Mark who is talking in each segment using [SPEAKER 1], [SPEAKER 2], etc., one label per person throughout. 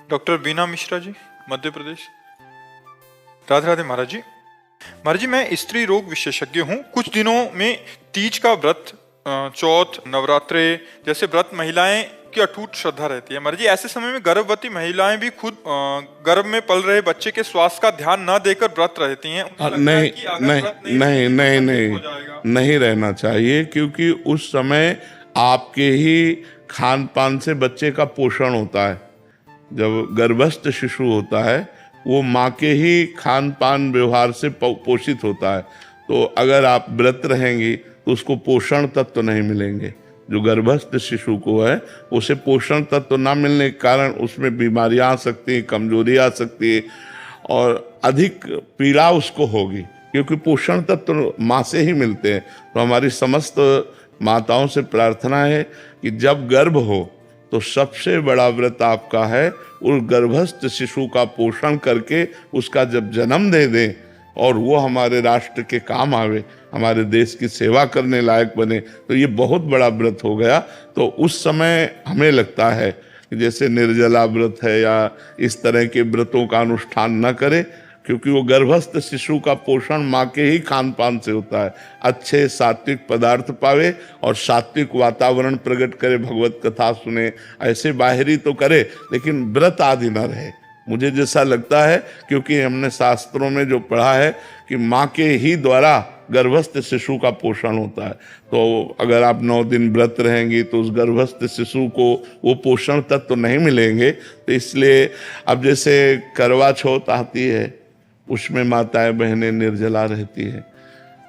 [SPEAKER 1] Doctor बीना मिश्रा जी, मध्य प्रदेश। राधे राधे महाराज जी। महाराज जी, मैं स्त्री रोग विशेषज्ञ हूँ। कुछ दिनों में तीज का व्रत, चौथ, नवरात्रे जैसे व्रत महिलाएं की अटूट श्रद्धा रहती है। महाराज जी, ऐसे समय में गर्भवती महिलाएं भी खुद गर्भ में पल रहे बच्चे के स्वास्थ्य का ध्यान न देकर व्रत रहती हैं। उन्हें लगता है
[SPEAKER 2] नहीं
[SPEAKER 1] कि अगर
[SPEAKER 2] नहीं
[SPEAKER 1] व्रत
[SPEAKER 2] नहीं
[SPEAKER 1] रहेंगे तो
[SPEAKER 2] नहीं
[SPEAKER 1] संकट
[SPEAKER 2] नहीं
[SPEAKER 1] हो जाएगा।
[SPEAKER 2] नहीं रहना चाहिए, क्योंकि उस समय आपके ही खान पान से बच्चे का पोषण होता है। जब गर्भस्थ शिशु होता है वो माँ के ही खान पान व्यवहार से पोषित होता है। तो अगर आप व्रत रहेंगी तो उसको पोषण तत्व नहीं मिलेंगे। जो गर्भस्थ शिशु को है उसे पोषण तत्व ना मिलने के कारण उसमें बीमारियां आ सकती हैं, कमजोरी आ सकती है और अधिक पीड़ा उसको होगी, क्योंकि पोषण तत्व माँ से ही मिलते हैं। तो हमारी समस्त माताओं से प्रार्थना है कि जब गर्भ हो तो सबसे बड़ा व्रत आपका है उस गर्भस्थ शिशु का पोषण करके उसका जब जन्म दे दें और वो हमारे राष्ट्र के काम आवे, हमारे देश की सेवा करने लायक बने, तो ये बहुत बड़ा व्रत हो गया। तो उस समय हमें लगता है कि जैसे निर्जला व्रत है या इस तरह के व्रतों का अनुष्ठान न करें, क्योंकि वो गर्भस्थ शिशु का पोषण माँ के ही खान पान से होता है। अच्छे सात्विक पदार्थ पावे और सात्विक वातावरण प्रकट करे, भगवत कथा सुने, ऐसे बाहरी तो करे लेकिन व्रत आदि न रहे। मुझे जैसा लगता है, क्योंकि हमने शास्त्रों में जो पढ़ा है कि माँ के ही द्वारा गर्भस्थ शिशु का पोषण होता है। तो अगर आप 9 दिन व्रत रहेंगी तो उस गर्भस्थ शिशु को वो पोषण तत्व तो नहीं मिलेंगे। तो इसलिए अब जैसे करवा चौथ आती है, उसमें माताएं बहनें निर्जला रहती हैं।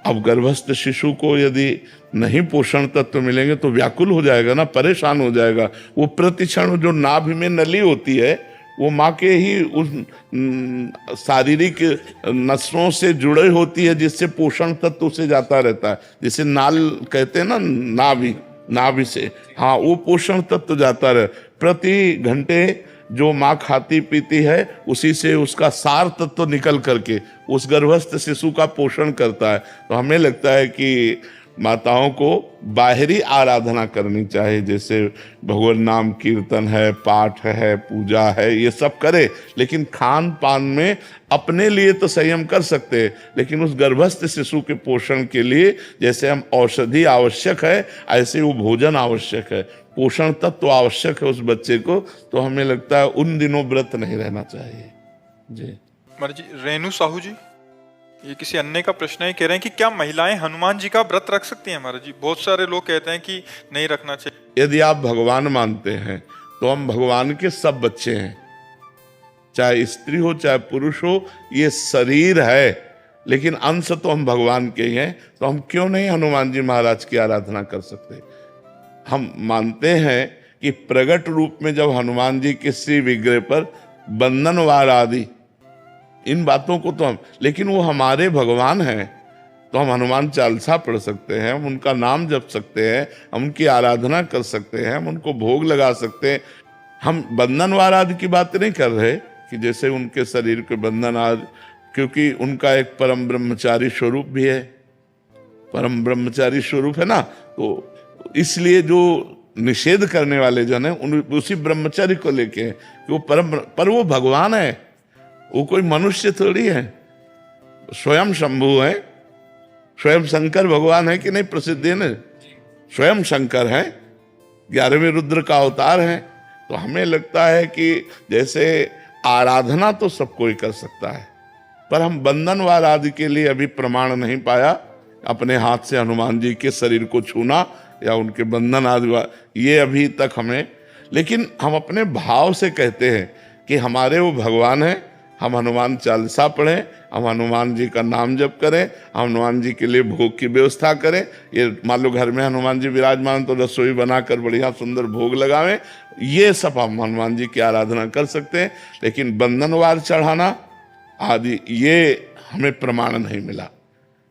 [SPEAKER 2] अब गर्भस्थ शिशु को यदि नहीं पोषण तत्व मिलेंगे तो व्याकुल हो जाएगा ना, परेशान हो जाएगा। वो प्रतिक्षण जो नाभि में नली होती है वो माँ के ही उस शारीरिक नसों से जुड़े होती है, जिससे पोषण तत्व उसे जाता रहता है। जैसे नाल कहते हैं ना, नाभि से, हाँ, वो पोषण तत्व जाता रहे। प्रति घंटे जो माँ खाती पीती है उसी से उसका सार तत्व निकल करके उस गर्भस्थ शिशु का पोषण करता है। तो हमें लगता है कि माताओं को बाहरी आराधना करनी चाहिए, जैसे भगवान नाम कीर्तन है, पाठ है, पूजा है, ये सब करे, लेकिन खान पान में अपने लिए तो संयम कर सकते हैं, लेकिन उस गर्भस्थ शिशु के पोषण के लिए जैसे हम औषधि आवश्यक है ऐसे वो भोजन आवश्यक है, पोषण तत्व आवश्यक है उस बच्चे को। तो हमें लगता है उन दिनों व्रत नहीं रहना चाहिए। जी
[SPEAKER 1] महाराज जी, रेणु साहू जी, ये किसी अन्य का प्रश्न है। कह रहे हैं कि क्या महिलाएं हनुमान जी का व्रत रख सकती हैं? महाराज जी, बहुत सारे लोग कहते हैं कि नहीं रखना चाहिए।
[SPEAKER 2] यदि आप भगवान मानते हैं तो हम भगवान के सब बच्चे हैं, चाहे स्त्री हो चाहे पुरुष हो, ये शरीर है लेकिन अंश तो हम भगवान के ही हैं। तो हम क्यों नहीं हनुमान जी महाराज की आराधना कर सकते? हम मानते हैं कि प्रगट रूप में जब हनुमान जी के श्री विग्रह पर बंधन वार आदि इन बातों को तो हम, लेकिन वो हमारे भगवान हैं तो हम हनुमान चालीसा पढ़ सकते हैं, हम उनका नाम जप सकते हैं, हम उनकी आराधना कर सकते हैं, हम उनको भोग लगा सकते हैं। हम बंधन वार आदि की बात नहीं कर रहे कि जैसे उनके शरीर के बंधन आदि, क्योंकि उनका एक परम ब्रह्मचारी स्वरूप भी है, परम ब्रह्मचारी स्वरूप है ना। तो इसलिए जो निषेध करने वाले जन है उसी ब्रह्मचर्य को लेके हैं कि वो पर वो भगवान है, वो कोई मनुष्य थोड़ी है, स्वयं शंभु है, स्वयं शंकर भगवान है कि नहीं, प्रसिद्ध है ना, स्वयं शंकर है, 11वें रुद्र का अवतार है। तो हमें लगता है कि जैसे आराधना तो सब कोई कर सकता है, पर हम बंधनवार आदि के लिए अभी प्रमाण नहीं पाया। अपने हाथ से हनुमान जी के शरीर को छूना या उनके बंधन आदि, ये अभी तक हमें, लेकिन हम अपने भाव से कहते हैं कि हमारे वो भगवान हैं, हम हनुमान चालीसा पढ़ें, हम हनुमान जी का नाम जप करें, हम हनुमान जी के लिए भोग की व्यवस्था करें। ये मान लो घर में हनुमान जी विराजमान तो रसोई बनाकर बढ़िया सुंदर भोग लगावें, ये सब हम हनुमान जी की आराधना कर सकते हैं। लेकिन बंधनवार चढ़ाना आदि ये हमें प्रमाण नहीं मिला,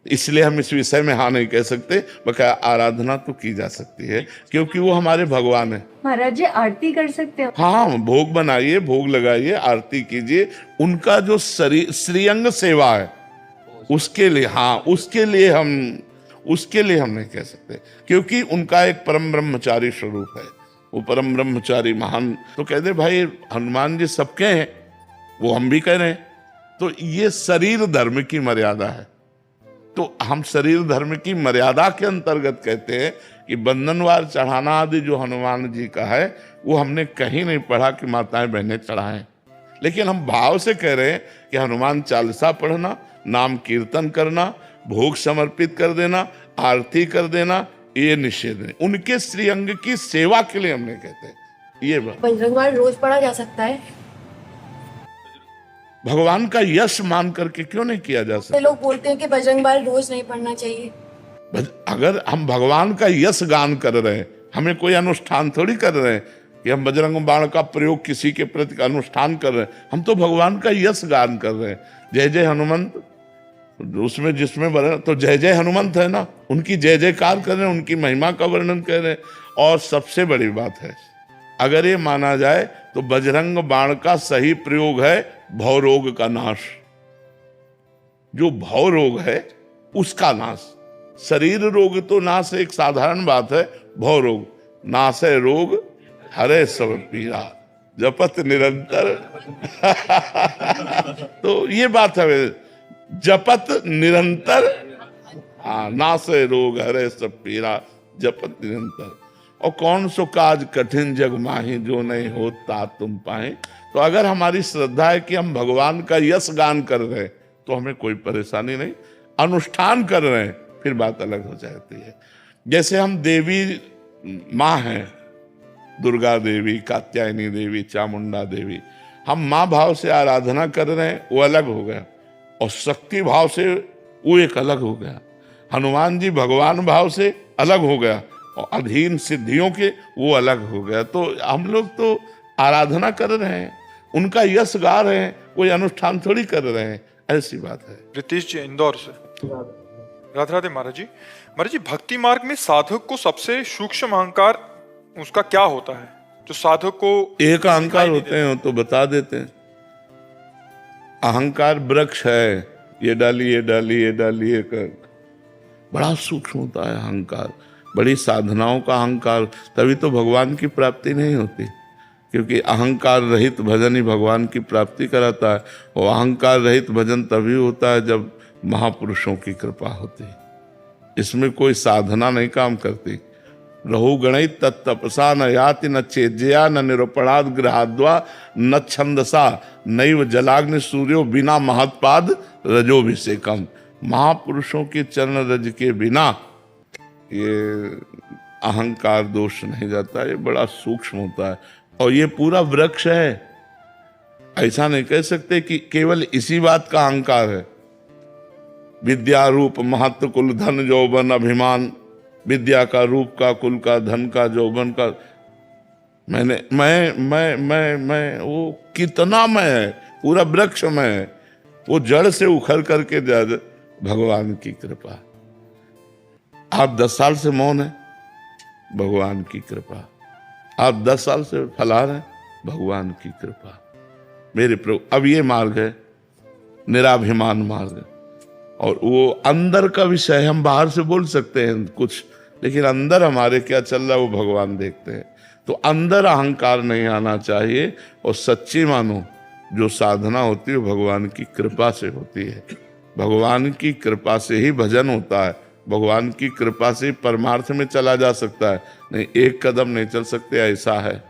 [SPEAKER 2] इसलिए हम इस विषय में हाँ नहीं कह सकते। बकाया आराधना तो की जा सकती है क्योंकि वो हमारे भगवान है।
[SPEAKER 3] महाराज जी, आरती कर सकते हो?
[SPEAKER 2] हाँ, भोग बनाइए, भोग लगाइए, आरती कीजिए। उनका जो श्रीअंग सेवा है उसके लिए, हाँ, उसके लिए हम नहीं कह सकते, क्योंकि उनका एक परम ब्रह्मचारी स्वरूप है, वो परम ब्रह्मचारी महान। तो कहते भाई हनुमान जी सबके हैं, वो हम भी कह रहे हैं। तो ये शरीर धर्म की मर्यादा है। तो हम शरीर धर्म की मर्यादा के अंतर्गत कहते हैं कि बंधनवार चढ़ाना आदि जो हनुमान जी का है वो हमने कहीं नहीं पढ़ा कि माताएं बहनें चढ़ाएं। लेकिन हम भाव से कह रहे हैं कि हनुमान चालीसा पढ़ना, नाम कीर्तन करना, भोग समर्पित कर देना, आरती कर देना, ये निषेध है। उनके श्रीअंग की सेवा के लिए हमने कहते हैं ये बात।
[SPEAKER 4] बजरंगबाण रोज पढ़ा जा सकता है?
[SPEAKER 2] भगवान का यश मान करके क्यों नहीं किया जा सकता?
[SPEAKER 4] लोग बोलते हैं कि बजरंगबाण रोज नहीं पढ़ना चाहिए।
[SPEAKER 2] अगर हम भगवान का यश गान कर रहे हैं, हमें कोई अनुष्ठान थोड़ी कर रहे हैं कि हम बजरंग बाण का प्रयोग किसी के प्रति अनुष्ठान कर रहे हैं। हम तो भगवान का यश गान कर रहे हैं। जय जय हनुमंत, उसमें जिसमें वर्णन तो जय जय हनुमंत है ना, उनकी जय जयकार कर रहे हैं, उनकी महिमा का वर्णन कर रहे हैं। और सबसे बड़ी बात है, अगर ये माना जाए तो बजरंग बाण का सही प्रयोग है भव रोग का नाश। जो भव रोग है उसका नाश। शरीर रोग तो नाश एक साधारण बात है, भव रोग नाश है रोग हरे सब पीरा जपत निरंतर तो ये बात है, जपत निरंतर, हाँ, नासे रोग हरे सब पीरा जपत निरंतर। और कौन सो काज कठिन जग माही जो नहीं होता तुम पाए। तो अगर हमारी श्रद्धा है कि हम भगवान का यश गान कर रहे हैं तो हमें कोई परेशानी नहीं। अनुष्ठान कर रहे हैं फिर बात अलग हो जाती है। जैसे हम देवी माँ हैं, दुर्गा देवी, कात्यायनी देवी, चामुंडा देवी, हम माँ भाव से आराधना कर रहे हैं, वो अलग हो गया। और शक्ति भाव से वो एक अलग हो गया। हनुमान जी भगवान भाव से अलग हो गया और अधीन सिद्धियों के वो अलग हो गया। तो हम लोग तो आराधना कर रहे हैं, उनका यश गा रहे हैं, कोई अनुष्ठान थोड़ी कर रहे हैं, ऐसी बात है।
[SPEAKER 1] रितेश जी इंदौर से। राधे राधे महाराज जी। महाराज जी, भक्ति मार्ग में साधक को सबसे सूक्ष्म अहंकार उसका क्या होता है जो साधक को
[SPEAKER 2] एक अहंकार होते हैं तो बता देते हैं। अहंकार वृक्ष है, ये डाली ये डाली ये डाली ये कर, बड़ा सूक्ष्म होता है अहंकार। बड़ी साधनाओं का अहंकार, तभी तो भगवान की प्राप्ति नहीं होती। क्योंकि अहंकार रहित भजन ही भगवान की प्राप्ति कराता है। और अहंकार रहित भजन तभी होता है जब महापुरुषों की कृपा होती है। इसमें कोई साधना नहीं काम करती। रहु गणित तत्तपसा न याति न चेज्या न निरुपणाद गृहाद्वा न छंदसा नैव जलाग्नि सूर्यो बिना महत्पाद रजोभिषेकम। महापुरुषों के चरण रज के बिना ये अहंकार दोष नहीं जाता। ये बड़ा सूक्ष्म होता है और ये पूरा वृक्ष है। ऐसा नहीं कह सकते कि केवल इसी बात का अहंकार है। विद्या रूप महत्व कुल धन यौवन अभिमान, विद्या का, रूप का, कुल का, धन का, यौवन का, मैं वो कितना मैं है, पूरा वृक्ष में है। वो जड़ से उखड़ करके भगवान की कृपा। आप 10 साल से मौन है, भगवान की कृपा। आप 10 साल से फलाहार हैं, भगवान की कृपा। मेरे प्रभु, अब ये मार्ग है निराभिमान मार्ग। और वो अंदर का विषय हम बाहर से बोल सकते हैं कुछ, लेकिन अंदर हमारे क्या चल रहा है वो भगवान देखते हैं। तो अंदर अहंकार नहीं आना चाहिए। और सच्ची मानो जो साधना होती है भगवान की कृपा से होती है। भगवान की कृपा से ही भजन होता है। भगवान की कृपा से परमार्थ में चला जा सकता है, नहीं एक कदम नहीं चल सकते, ऐसा है।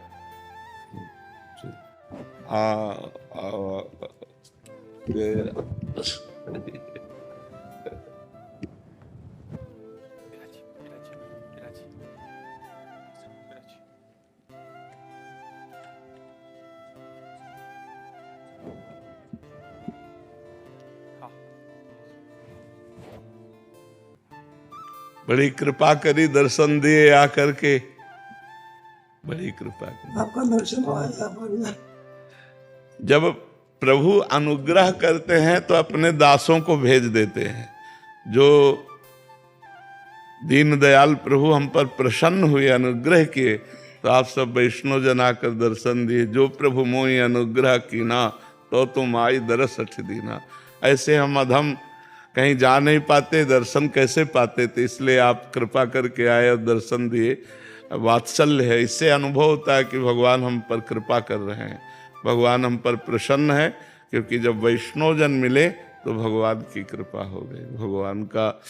[SPEAKER 2] बड़ी कृपा करी, दर्शन दिए आकर के, बड़ी कृपा करी।
[SPEAKER 5] आपका दर्शन हुआ।
[SPEAKER 2] जब प्रभु अनुग्रह करते हैं तो अपने दासों को भेज देते हैं। जो दीन दयाल प्रभु हम पर प्रसन्न हुए, अनुग्रह किए, तो आप सब वैष्णव जन आकर दर्शन दिए। जो प्रभु मोहि अनुग्रह कीना तो तुम आई दरस अठ दीना। ऐसे हम अधम कहीं जा नहीं पाते, दर्शन कैसे पाते थे, इसलिए आप कृपा करके आए और दर्शन दिए। वात्सल्य है। इससे अनुभव होता है कि भगवान हम पर कृपा कर रहे हैं, भगवान हम पर प्रसन्न है, क्योंकि जब वैष्णव जन मिले तो भगवान की कृपा हो गई। भगवान का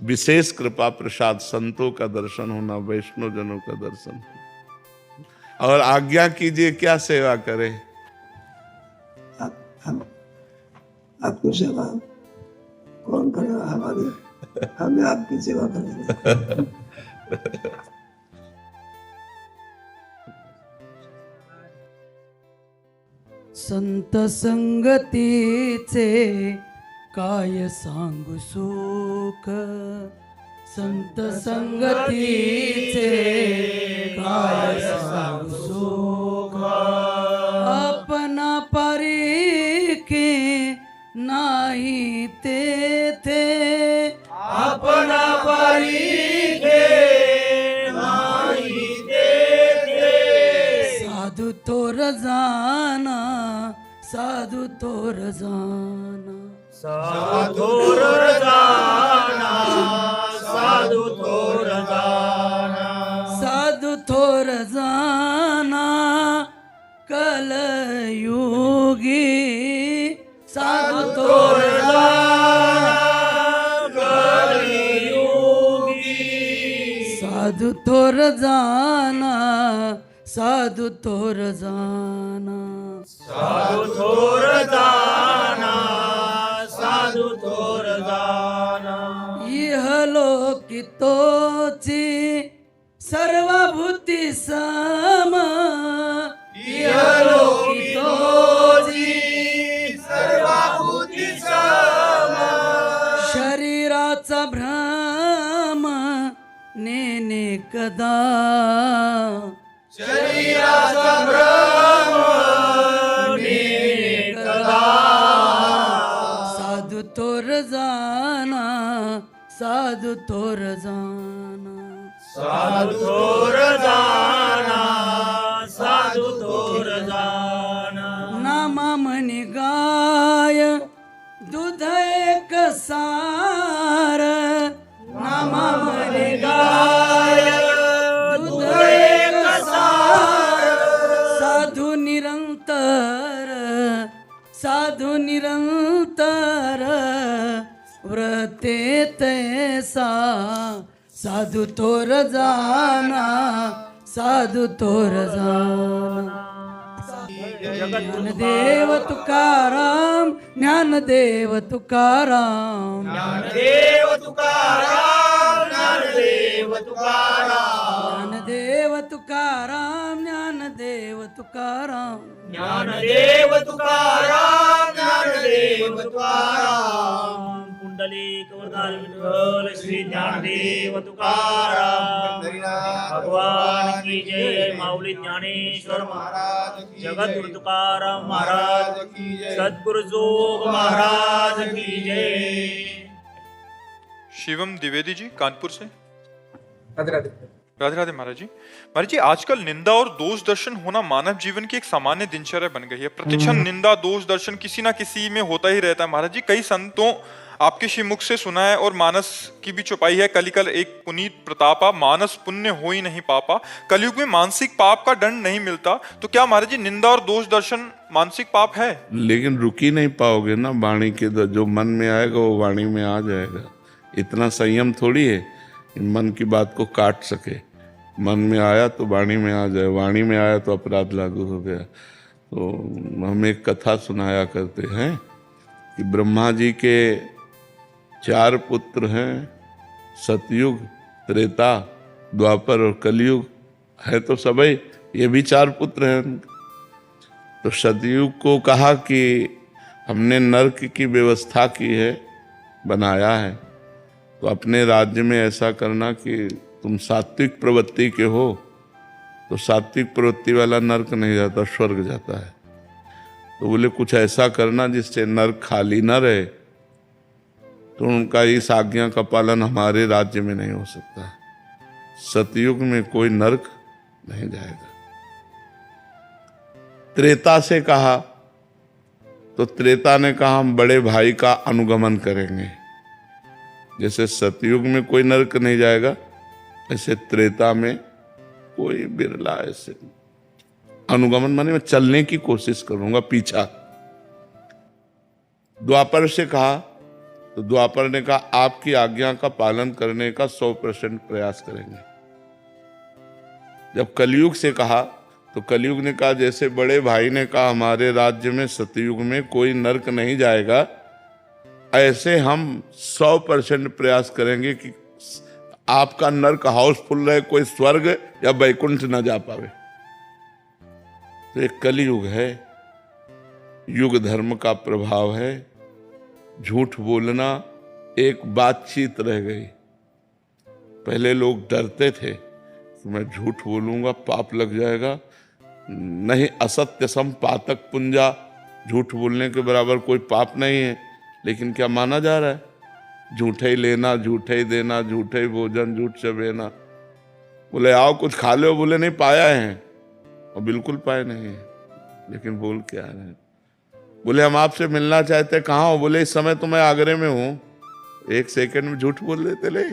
[SPEAKER 2] विशेष कृपा प्रसाद, संतों का दर्शन होना, वैष्णव जनों का दर्शन। और आज्ञा कीजिए, क्या सेवा करें?
[SPEAKER 5] हम आपकी सेवा कौन करेगा हमारी, हमें आपकी सेवा करेंगे।
[SPEAKER 6] संत संगतीचे काय सांगू सुख, संत संगतीचे काय सांगू सुख, अपना परीखे नाही तेथे, अपना परीखे नाही तेथे, साधु थोर जाना, साधु थोर जाना, साधु जाना, साधु थोर जाना, साधु थोर जाना, कलयुगी साधु थोर जाना, कलयुगी साधु थोर जाना, साधु थोर जाना, साधु थोर जाना, साधु थोर जाना, इह लोकितोची सर्वभूती सम, इह लोकितोची सर्वभूती सम, शरीराचा भ्रम नेने कदा, शरीराचा भ्रम नेने कदा, साधु थोर जाना, साधु थोर जाना, साधु थोर जाना, साधु थोर जाना, नामा म्हणी गाय दूध एक सार, नामा म्हणी गाय दूध एक सार, साधु निरंतर, साधु निरंतर व्रते तैसा, साधु थोर जाना, साधु थोर जाना, ज्ञानदेव तुकाराम, ज्ञानदेव तुकाराम, ज्ञानदेव तुकाराम, ज्ञानदेव तुकाराम, ज्ञानदेव तुकाराम, ज्ञानदेव तुकाराम, ज्ञानदेव तुकाराम, ज्ञानदेव तुकाराम, पुंडलिक वरदान विठ्ठल श्री ज्ञानदेव तुकाराम भगवान की जय। माऊली ज्ञानेश्वर महाराज की जय, जगद्गुरु तुकाराम महाराज की जय, सद्गुरु जोग महाराज की जय।
[SPEAKER 1] शिवम द्विवेदी जी कानपुर से।
[SPEAKER 7] राधे राधे।
[SPEAKER 1] राधे राधे महाराज जी। महाराज जी, आजकल निंदा और दोष दर्शन होना मानव जीवन की एक सामान्य दिनचर्या बन गई है। प्रतिक्षण निंदा दोष दर्शन किसी ना किसी में होता ही रहता है। महाराज जी, कई संतों आपके श्रीमुख से सुना है और मानस की भी छुपाई है। कलिकल एक पुनीत प्रतापा, मानस पुण्य हो ही नहीं पापा। कलयुग में मानसिक पाप का दंड नहीं मिलता, तो क्या महाराज जी निंदा और दोष दर्शन मानसिक पाप है?
[SPEAKER 2] लेकिन रुक ही नहीं पाओगे ना वाणी के, जो मन में आएगा वो वाणी में आ जाएगा। इतना संयम थोड़ी है मन की बात को काट सके। मन में आया तो वाणी में आ जाए, वाणी में आया तो अपराध लागू हो गया। तो हम एक कथा सुनाया करते हैं कि ब्रह्मा जी के 4 पुत्र हैं, सतयुग, त्रेता, द्वापर और कलयुग है तो सबई, ये भी 4 पुत्र हैं। तो सतयुग को कहा कि हमने नरक की व्यवस्था की है, बनाया है, तो अपने राज्य में ऐसा करना कि तुम सात्विक प्रवृत्ति के हो, तो सात्विक प्रवृत्ति वाला नरक नहीं जाता, स्वर्ग जाता है। तो बोले कुछ ऐसा करना जिससे नरक खाली न रहे। तो उनका इस आज्ञा का पालन हमारे राज्य में नहीं हो सकता। सतयुग में कोई नरक नहीं जाएगा। त्रेता से कहा तो त्रेता ने कहा हम बड़े भाई का अनुगमन करेंगे। जैसे सतयुग में कोई नरक नहीं जाएगा, ऐसे त्रेता में कोई बिरला ऐसे। अनुगमन माने मैं चलने की कोशिश करूंगा पीछा। द्वापर से कहा तो द्वापर ने कहा आपकी आज्ञा का पालन करने का 100% प्रयास करेंगे। जब कलयुग से कहा तो कलयुग ने कहा जैसे बड़े भाई ने कहा हमारे राज्य में सतयुग में कोई नरक नहीं जाएगा, ऐसे हम 100% प्रयास करेंगे कि आपका नरक हाउसफुल रहे, कोई स्वर्ग या वैकुंठ न जा पावे। तो एक कलयुग है, युग धर्म का प्रभाव है। झूठ बोलना एक बातचीत रह गई। पहले लोग डरते थे कि मैं झूठ बोलूंगा पाप लग जाएगा, नहीं असत्य सम पातक पुंजा, झूठ बोलने के बराबर कोई पाप नहीं है। लेकिन क्या माना जा रहा है? झूठे ही लेना, झूठे ही देना, झूठे ही भोजन, झूठ से बहना। बोले आओ कुछ खा लो, बोले नहीं पाया है, और बिल्कुल पाए नहीं है, लेकिन बोल के आ रहे हैं। बोले हम आपसे मिलना चाहते, कहाँ हो? बोले इस समय तो मैं आगरे में हूं। 1 सेकंड में झूठ बोल देते। ले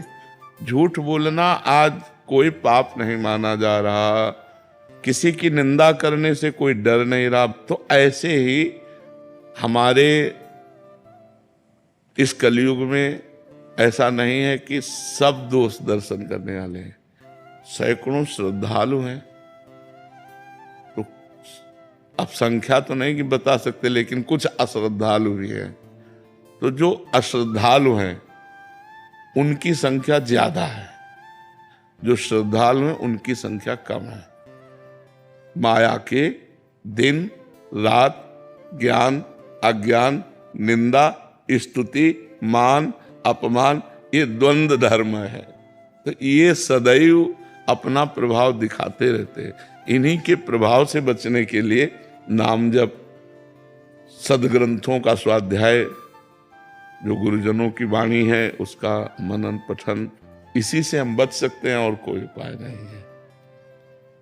[SPEAKER 2] झूठ बोलना आज कोई पाप नहीं माना जा रहा, किसी की निंदा करने से कोई डर नहीं रहा। तो ऐसे ही हमारे इस कलयुग में ऐसा नहीं है कि सब दोस्त दर्शन करने वाले हैं, सैकड़ों श्रद्धालु हैं। तो अब संख्या तो नहीं कि बता सकते, लेकिन कुछ अश्रद्धालु भी हैं। तो जो अश्रद्धालु हैं उनकी संख्या ज्यादा है, जो श्रद्धालु हैं उनकी संख्या कम है। माया के दिन रात ज्ञान अज्ञान निंदा स्तुति मान अपमान ये द्वंद्व धर्म है। तो ये सदैव अपना प्रभाव दिखाते रहते हैं। इन्हीं के प्रभाव से बचने के लिए नाम जप, सदग्रंथों का स्वाध्याय, जो गुरुजनों की वाणी है उसका मनन पठन, इसी से हम बच सकते हैं और कोई उपाय नहीं है।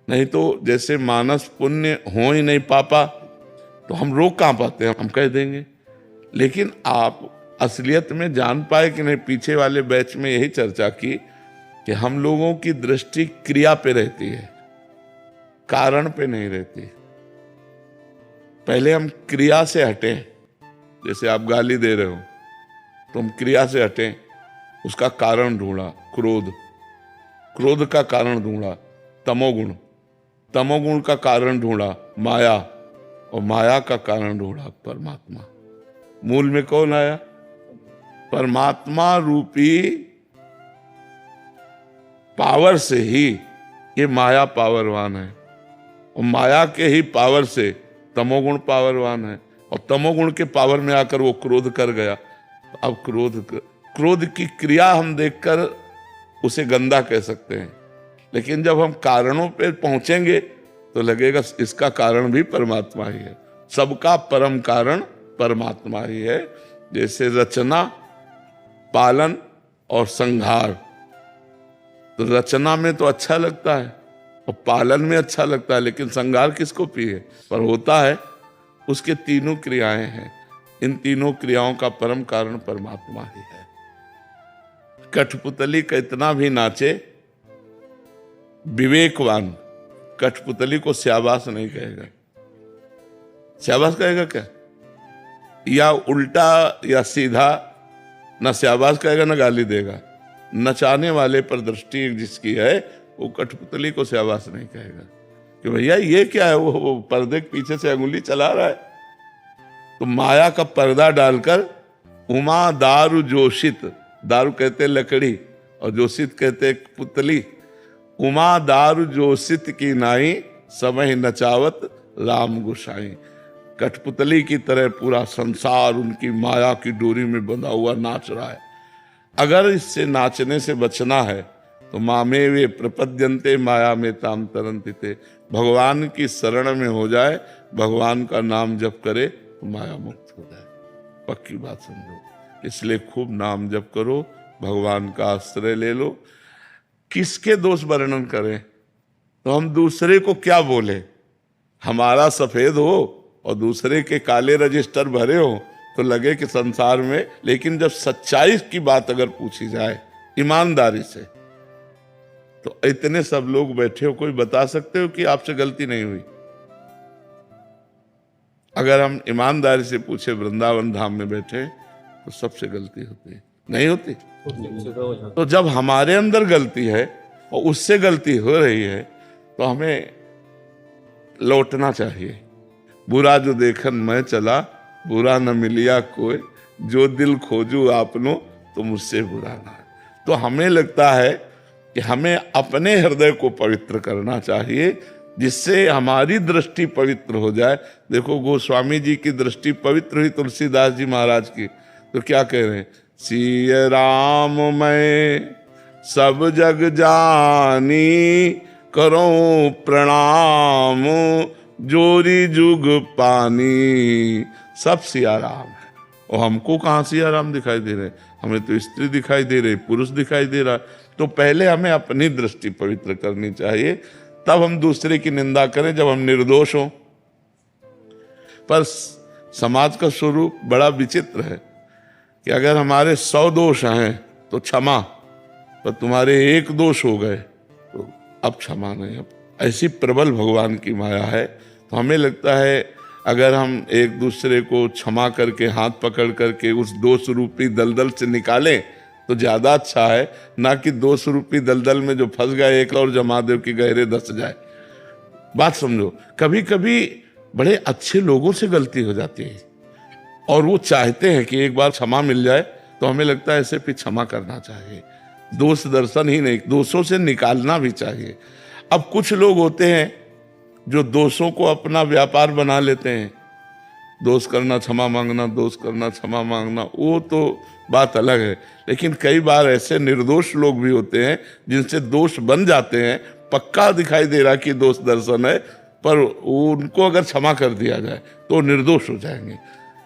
[SPEAKER 2] नहीं तो जैसे मानस पुण्य हो ही नहीं पापा, तो हम रोक कहां पाते हैं? हम कह देंगे। लेकिन आप असलियत में जान पाए कि नहीं? पीछे वाले बैच में यही चर्चा की कि हम लोगों की दृष्टि क्रिया पे रहती है, कारण पे नहीं रहती। पहले हम क्रिया से हटें। जैसे आप गाली दे रहे हो तो हम क्रिया से हटें, उसका कारण ढूंढा क्रोध, क्रोध का कारण ढूंढा तमोगुण, तमोगुण का कारण ढूंढा माया, और माया का कारण ढूंढा परमात्मा। मूल में कौन आया? परमात्मा रूपी पावर से ही ये माया पावरवान है, और माया के ही पावर से तमोगुण पावरवान है, और तमोगुण के पावर में आकर वो क्रोध कर गया। अब क्रोध की क्रिया हम देखकर उसे गंदा कह सकते हैं, लेकिन जब हम कारणों पे पहुंचेंगे तो लगेगा इसका कारण भी परमात्मा ही है। सबका परम कारण परमात्मा ही है। जैसे रचना, पालन और संहार, तो रचना में तो अच्छा लगता है और पालन में अच्छा लगता है, लेकिन संहार किसको पिए? पर होता है, उसके तीनों क्रियाएं हैं। इन तीनों क्रियाओं का परम कारण परमात्मा ही है। कठपुतली कितना भी नाचे, विवेकवान कठपुतली को शाबाश नहीं कहेगा। शाबाश कहेगा क्या? या उल्टा या सीधा, न शाबाश कहेगा न गाली देगा। नचाने वाले पर दृष्टि जिसकी है वो कठपुतली को शाबाश नहीं कहेगा कि भैया ये क्या है, वो पर्दे के पीछे से अंगुली चला रहा है। तो माया का पर्दा डालकर उमा दारू जोशित, दारू कहते लकड़ी और जोशित कहते पुतली, उमा दारू जोशित की नाई समय नचावत राम गोसाई। कठपुतली की तरह पूरा संसार उनकी माया की डोरी में बंधा हुआ नाच रहा है। अगर इससे नाचने से बचना है तो मामे वे प्रपद्यंते माया में ताम तरंतिते, भगवान की शरण में हो जाए, भगवान का नाम जप करे तो माया मुक्त हो जाए। पक्की बात समझो। इसलिए खूब नाम जप करो, भगवान का आश्रय ले लो। किसके दोष वर्णन करें? तो हम दूसरे को क्या बोले? हमारा सफेद हो और दूसरे के काले रजिस्टर भरे हो तो लगे कि संसार में, लेकिन जब सच्चाई की बात अगर पूछी जाए ईमानदारी से, तो इतने सब लोग बैठे हो, कोई बता सकते हो कि आपसे गलती नहीं हुई? अगर हम ईमानदारी से पूछे, वृंदावन धाम में बैठे तो सबसे गलती होती है, नहीं होती? तो जब हमारे अंदर गलती है और उससे गलती हो रही है तो हमें लौटना चाहिए। बुरा जो देखन मैं चला, बुरा न मिलिया कोई, जो दिल खोजू आपनो तो मुझसे बुरा ना। तो हमें लगता है कि हमें अपने हृदय को पवित्र करना चाहिए, जिससे हमारी दृष्टि पवित्र हो जाए। देखो गोस्वामी जी की दृष्टि पवित्र हुई तुलसीदास जी महाराज की, तो क्या कह रहे हैं? सिय राम मैं सब जग जानी, करो प्रणाम जोरी जुग पानी। सब सिया राम है, और हमको कहाँ सिया राम दिखाई दे रहे? हमें तो स्त्री दिखाई दे रही, पुरुष दिखाई दे रहा। तो पहले हमें अपनी दृष्टि पवित्र करनी चाहिए, तब हम दूसरे की निंदा करें जब हम निर्दोष हों। पर समाज का स्वरूप बड़ा विचित्र है कि अगर हमारे 100 दोष हैं तो क्षमा, पर तुम्हारे 1 दोष हो गए तो अब क्षमा नहीं। अब ऐसी प्रबल भगवान की माया है। तो हमें लगता है अगर हम एक दूसरे को क्षमा करके, हाथ पकड़ करके उस दोष रूपी दलदल से निकालें तो ज्यादा अच्छा है, ना कि दोष रूपी दलदल में जो फंस गए एक और जमा दो कि गहरे धंस जाए। बात समझो, कभी कभी बड़े अच्छे लोगों से गलती हो जाती है और वो चाहते हैं कि एक बार क्षमा मिल जाए, तो हमें लगता है ऐसे फिर क्षमा करना चाहिए। दोष दर्शन ही नहीं, दोषों से निकालना भी चाहिए। अब कुछ लोग होते हैं जो दोषों को अपना व्यापार बना लेते हैं, दोष करना क्षमा मांगना, दोष करना क्षमा मांगना, वो तो बात अलग है। लेकिन कई बार ऐसे निर्दोष लोग भी होते हैं जिनसे दोष बन जाते हैं, पक्का दिखाई दे रहा कि दोष दर्शन है, पर उनको अगर क्षमा कर दिया जाए तो निर्दोष हो जाएंगे।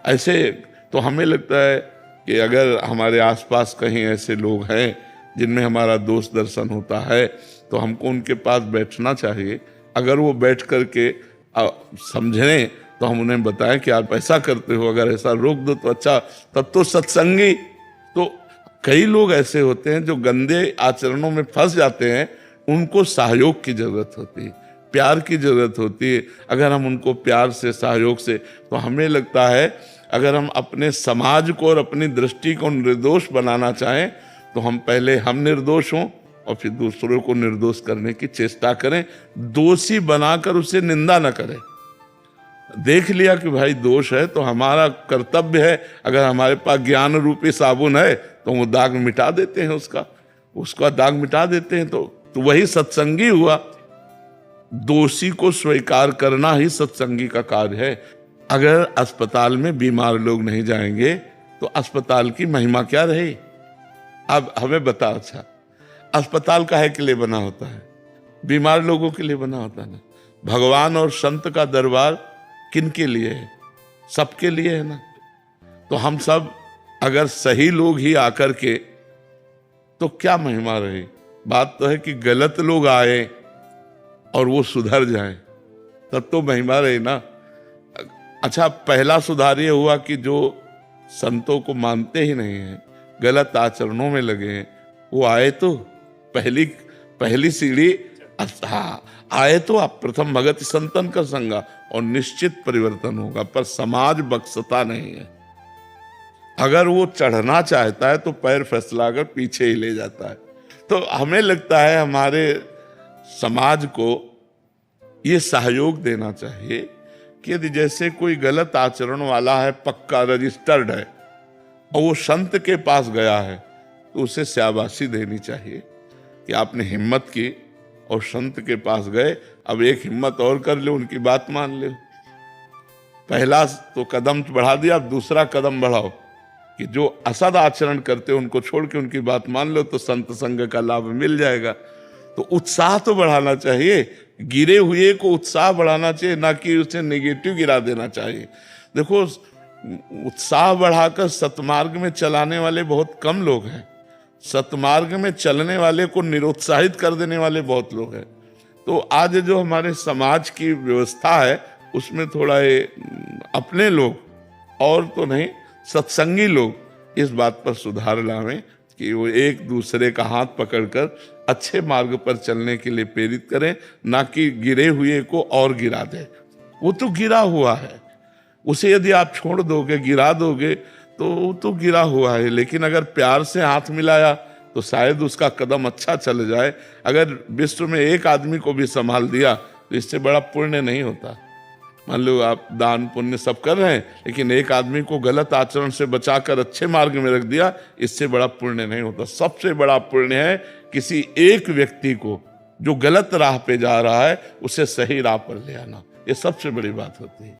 [SPEAKER 2] ऐसे तो हमें लगता है कि अगर हमारे आसपास कहीं ऐसे लोग हैं जिनमें हमारा दोष दर्शन होता है तो हमको उनके पास बैठना चाहिए। अगर वो बैठ करके समझें तो हम उन्हें बताएं कि आप ऐसा करते हो, अगर ऐसा रोक दो तो अच्छा, तब तो सत्संगी। तो कई लोग ऐसे होते हैं जो गंदे आचरणों में फंस जाते हैं, उनको सहयोग की जरूरत होती है, प्यार की जरूरत होती है। अगर हम उनको प्यार से, सहयोग से, तो हमें लगता है अगर हम अपने समाज को और अपनी दृष्टि को निर्दोष बनाना चाहें तो हम पहले हम निर्दोष हों और फिर दूसरों को निर्दोष करने की चेष्टा करें। दोषी बनाकर उसे निंदा न करें। देख लिया कि भाई दोष है तो हमारा कर्तव्य है, अगर हमारे पास ज्ञान रूपी साबुन है तो वो दाग मिटा देते हैं, उसका दाग मिटा देते हैं। तो वही सत्संगी हुआ। दोषी को स्वीकार करना ही सत्संगी का कार्य है। अगर अस्पताल में बीमार लोग नहीं जाएंगे तो अस्पताल की महिमा क्या रही? अब हमें बता, अच्छा अस्पताल काहे के लिए बना होता है? बीमार लोगों के लिए बना होता है ना। भगवान और संत का दरबार किन के लिए है? सबके लिए है ना। तो हम सब अगर सही लोग ही आकर के, तो क्या महिमा रही? बात तो है कि गलत लोग आए और वो सुधर जाएं, तब तो महिमा रही ना। अच्छा, पहला सुधार ये हुआ कि जो संतों को मानते ही नहीं हैं, गलत आचरणों में लगे हैं, वो आए तो पहली सीढ़ी, हाँ आए तो आप प्रथम भगत संतन का संगा और निश्चित परिवर्तन होगा। पर समाज बख्शता नहीं है। अगर वो चढ़ना चाहता है तो पैर फैसला कर पीछे ही ले जाता है। तो हमें लगता है हमारे समाज को ये सहयोग देना चाहिए कि यदि जैसे कोई गलत आचरण वाला है, पक्का रजिस्टर्ड है, और वो संत के पास गया है, तो उसे शाबाशी देनी चाहिए कि आपने हिम्मत की और संत के पास गए, अब एक हिम्मत और कर ले, उनकी बात मान ले। पहला तो कदम बढ़ा दिया, अब दूसरा कदम बढ़ाओ कि जो असद आचरण करते उनको छोड़ के उनकी बात मान लो, तो संत संग का लाभ मिल जाएगा। तो उत्साह तो बढ़ाना चाहिए, गिरे हुए को उत्साह बढ़ाना चाहिए, ना कि उसे नेगेटिव गिरा देना चाहिए। देखो, उत्साह बढ़ाकर सतमार्ग में चलाने वाले बहुत कम लोग हैं, सतमार्ग में चलने वाले को निरुत्साहित कर देने वाले बहुत लोग हैं। तो आज जो हमारे समाज की व्यवस्था है उसमें थोड़ा ये अपने लोग, और तो नहीं सत्संगी लोग, इस बात पर सुधार लावें कि वो एक दूसरे का हाथ पकड़कर अच्छे मार्ग पर चलने के लिए प्रेरित करें, ना कि गिरे हुए को और गिरा दे। वो तो गिरा हुआ है, उसे यदि आप छोड़ दोगे, गिरा दोगे तो वो तो गिरा हुआ है, लेकिन अगर प्यार से हाथ मिलाया तो शायद उसका कदम अच्छा चले जाए। अगर विश्व में एक आदमी को भी संभाल दिया तो इससे बड़ा पुण्य नहीं होता। मान लो आप दान पुण्य सब कर रहे हैं, लेकिन एक आदमी को गलत आचरण से बचाकर अच्छे मार्ग में रख दिया, इससे बड़ा पुण्य नहीं होता। सबसे बड़ा पुण्य है किसी एक व्यक्ति को जो गलत राह पे जा रहा है उसे सही राह पर ले आना, ये सबसे बड़ी बात होती है।